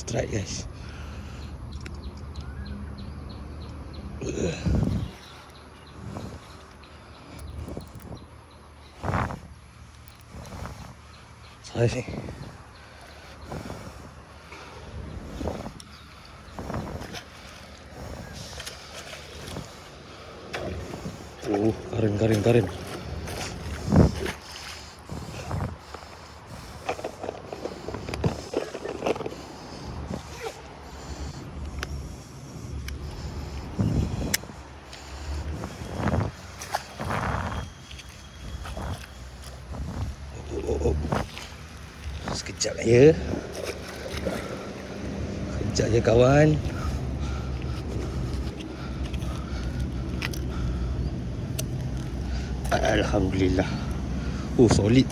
strike guys. Saiz ni. Karen. Sekejap ya. Sekejap je kawan. Alhamdulillah. Solid.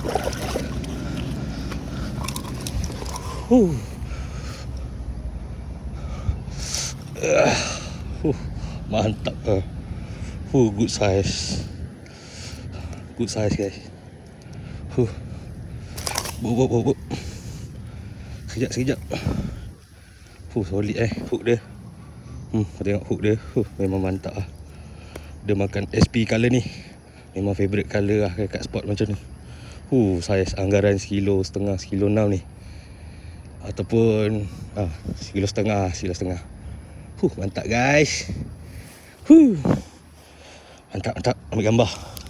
Mantap. Good size. Good size guys. Buk. Sekejap. Solid hook dia. Tengok hook dia. Memang mantap lah. Dia makan SP color ni. Memang favourite color lah kat spot macam ni. Saiz anggaran 1.5 kilo, 1.6 kilo ni. Ataupun 1.5 kilo. Mantap guys. Mantap. Ambil gambar.